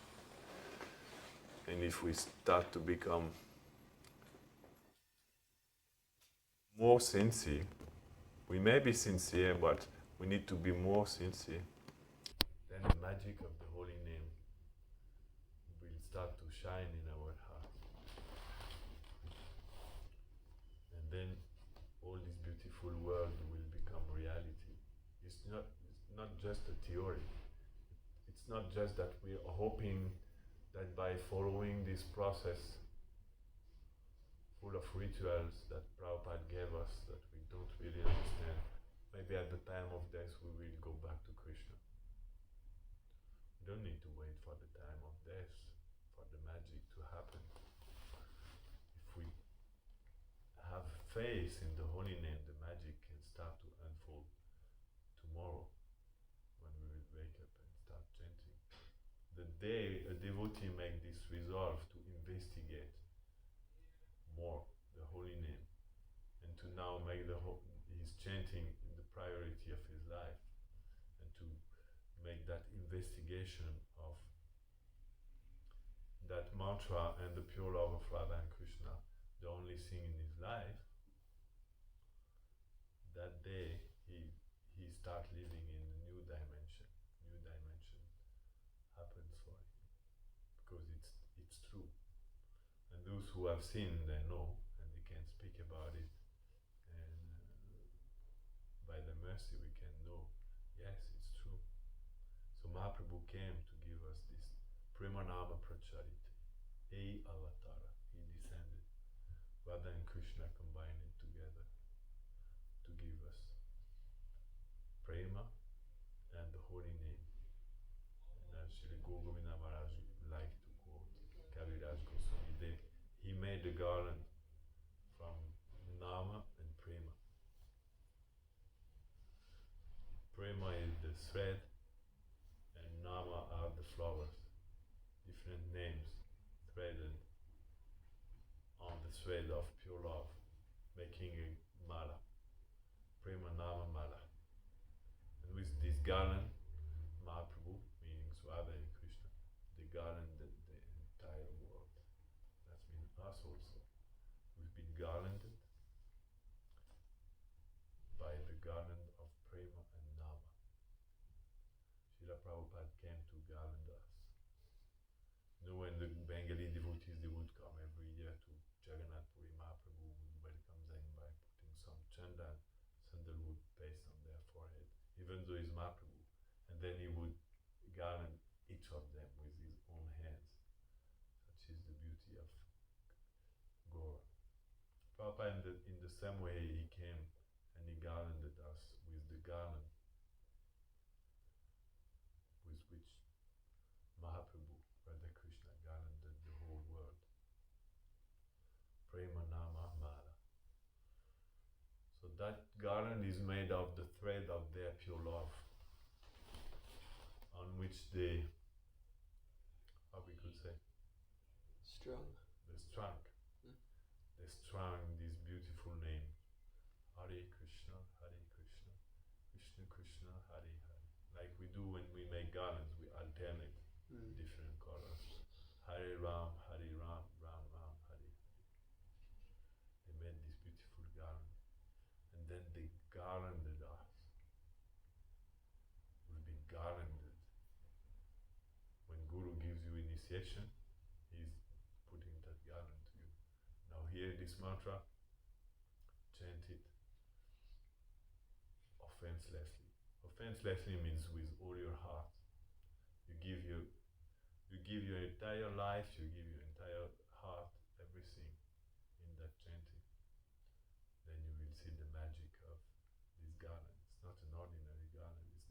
and if we start to become more sincere. We may be sincere, but we need to be more sincere. Then the magic of the holy name will start to shine in our heart. And then all this beautiful world will become reality. It's not just a theory. It's not just that we are hoping that by following this process full of rituals that Prabhupada gave us that we don't really understand, maybe at the time of death we will go back to Krishna. We don't need to wait for the time of death for the magic to happen. If we have faith in the holy name, the magic can start to unfold tomorrow when we will wake up and start chanting. The day a devotee makes this resolve to investigate more the holy name and to now make his chanting the priority of his life and to make that investigation of that mantra and the pure love of Radha and Krishna the only thing in his life, that day he start living in a new dimension. New dimension happens for him because it's true. And those who have seen, they know, and they can speak about it. And by the mercy, we can know, yes, it's true. So Mahaprabhu came to give us this Premanama Pracharita, a avatara. He descended. Radha and Krishna combined it together to give us prema and the holy name. And as Srila Govinda Maharaj liked to quote Kaviraj Goswami, he made the garland from Nama and Prema. Prema is the thread and Nama are the flowers, different names threaded on the thread of pure love, making a mala, Prema Nama Mala. And with this garland, Mahaprabhu, meaning Radha and Krishna, they garlanded the entire world. That means us also. We've been garlanded by the garland of Prema and Nama. Srila Prabhupada came to garland us. When the Bengali devotees, they would come every year to Jagannath Puri, Mahaprabhu would welcome them by putting some chandan, sandalwood paste on their forehead, even though he's Mahaprabhu. And then he would garland each of them with his own hands. Such is the beauty of Gaura. Prabhupada, in the same way, he came and he garlanded us with the garland with which Mahaprabhu, Radha Krishna, garlanded the whole world. Prema Nama Mala. So that garland is made of the thread of their pure love, on which they, how we could say, they strung this beautiful name, Hare Krishna, Krishna Krishna, Hare Hare. Like we do when we make garlands, we alternate different colors. Hare Ram, Hare Ram, Ram Ram, Hare Hare. They made this beautiful garland. And then they garlanded us. We've been garlanded. When Guru gives you initiation, he's putting that garland to you. Now hear this mantra, chant it offenselessly. Offenselessly means with all your heart. You give your entire life, you give your entire heart, everything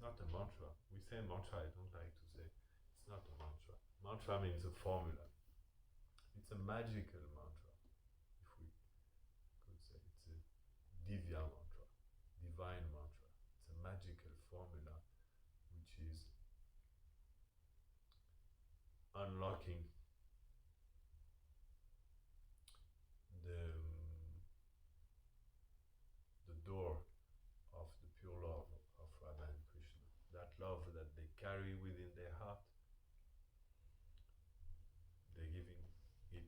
not a mantra. We say mantra, I don't like to say. It's not a mantra. Mantra means a formula. It's a magical mantra, if we could say. It's a divya mantra, divine mantra. It's a magical formula which is unlocking the door of the pure love of Radha and Krishna. That love that they carry within their heart, they're giving it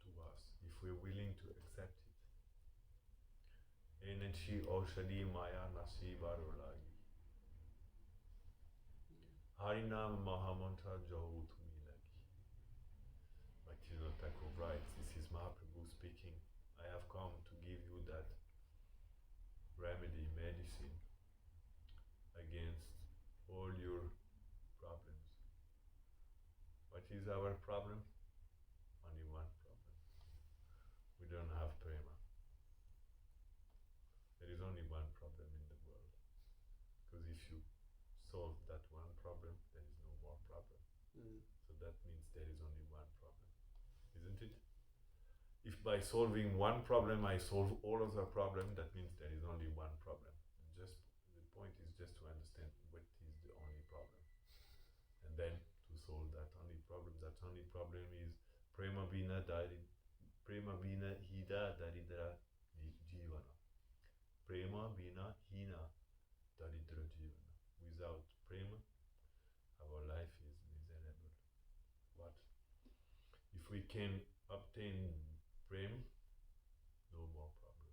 to us if we're willing to accept it. Enechi Oshadi Maya Nasibaru Lagi. Harinam Mahamantra Jawutumi Lagi. Bhaktivedanta Thakur writes, this is Mahaprabhu speaking. I have come to give you that remedy, medicine against all your problems. What is our problem? Only one problem. We don't have prema. There is only one problem in the world. Because if you solve that one problem, there is no more problem. So that means there is only one problem. Isn't it? If by solving one problem I solve all of the problems, that means there is only one problem. Just the point is just to understand what is the only problem. And then to solve that only problem. That only problem is prema bina hida daridra jivana. Prema bina hina daridra jivana. Without prema, our life is miserable. What? If we can obtain prema, no more problem.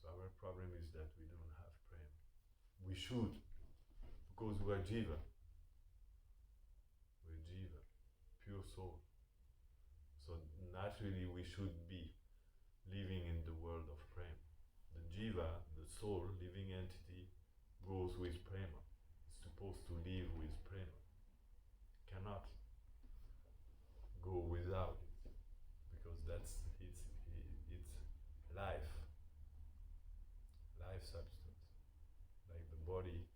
So our problem is that we don't have prema. We should, because we are jiva. We're jiva, pure soul. So naturally we should be living in the world of prema. The jiva, the soul, living entity, goes with prema. It's supposed to live with prema. Cannot go without it, because that's its life substance. Like the body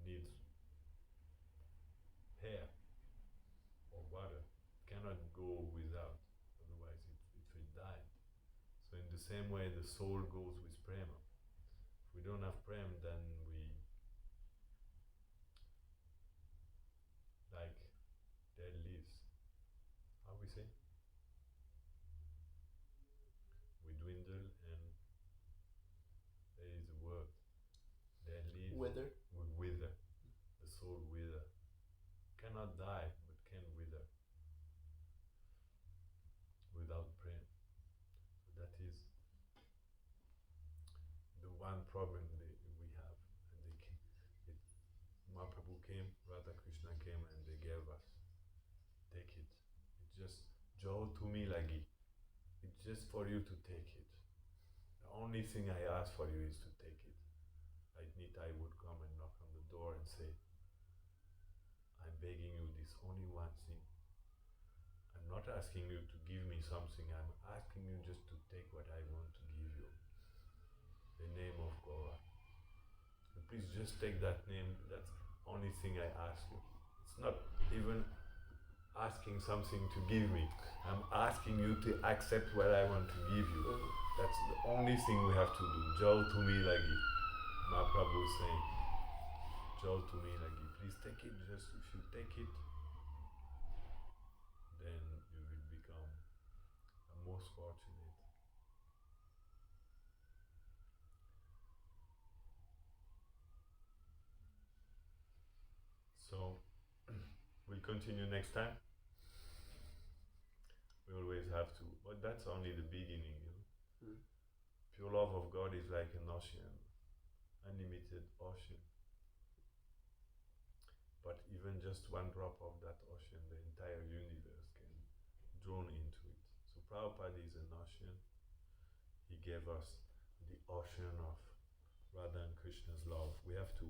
needs air or water, cannot go without, otherwise it will die. So in the same way the soul goes with prema. If we don't have prema, then we like dead leaves. How we say? We dwindle, and there is a word. Dead leaves. Wither. We wither. The soul wither. Cannot die, but can wither without prema. So that is the one problem we have. And Mahaprabhu came, Radha Krishna came, and they gave us. Take it. It's just Jo Tumi Lagi. It's just for you to take it. The only thing I ask for you is to take it. Like Nitai would come and knock on the door and say, I'm begging you this only one thing. I'm not asking you to give me something, I'm asking you just to take what I want to give you. The name of Gaura. And please just take that name, that's the only thing I ask you. It's not even asking something to give me. I'm asking you to accept what I want to give you. That's the only thing we have to do. Jo Tumi Lagi. Mahaprabhu is saying, Jo Tumi Lagi. Please take it, just if you take it, then you will become the most fortunate. So, we'll continue next time. We always have to, but that's only the beginning, you know. Pure love of God is like an ocean, unlimited ocean. But even just one drop of that ocean, the entire universe can drown into it. So Prabhupada is an ocean. He gave us the ocean of Radha and Krishna's love. We have to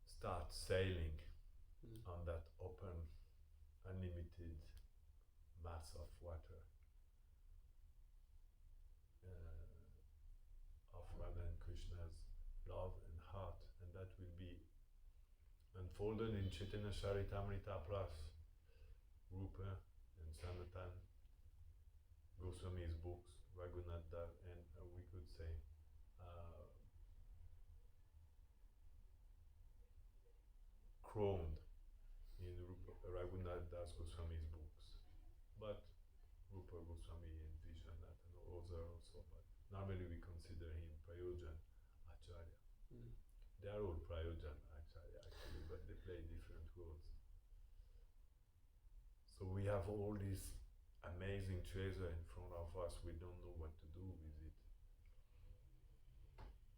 start sailing on that open, unlimited mass of water of Radha and love and heart, and that will be unfolded in Chaitanya Charitamrita Plus, Rupa and Sanatan Goswami's books, Raghunath Das, and we could say crowned in Raghunath Das Goswami's books, but Rupa Goswami and Vishwanath and others also, but normally we consider him Prayojan Acharya. They are all Prayojan Acharya actually, but they play different roles. So we have all this amazing treasure in front of us, we don't know what to do with it.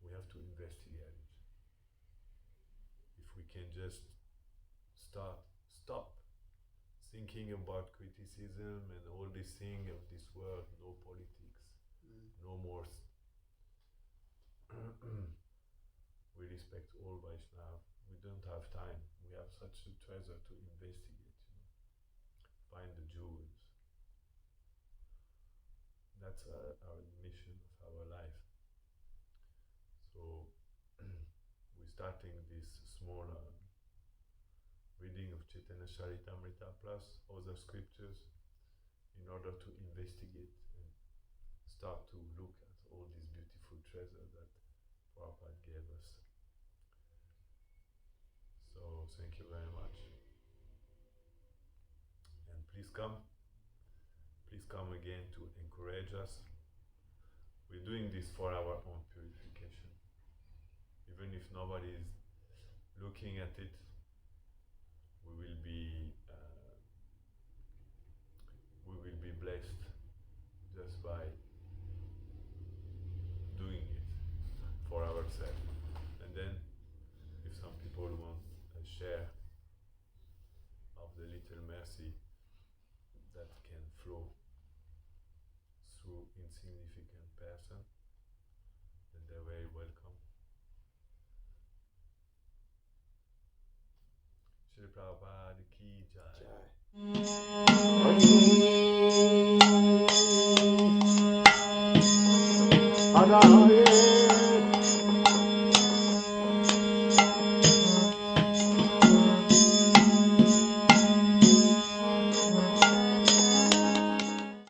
We have to investigate it. If we can just stop thinking about criticism and all this thing of this world, no politics, no more. We respect all Vaishnava. We don't have time. We have such a treasure to investigate, find the jewels. That's our mission of our life. So we're starting this small reading of Chaitanya Charitamrita plus other scriptures in order to investigate and start to look at all these beautiful treasures that Prabhupada gave us. So thank you very much. And please come again to encourage us. We're doing this for our own purification. Even if nobody is looking at it, we will be blessed just by doing it for ourselves. And then if some people want a share of the little mercy that can flow through insignificant person, then they're very welcome. Srila Prabhupada ki jai.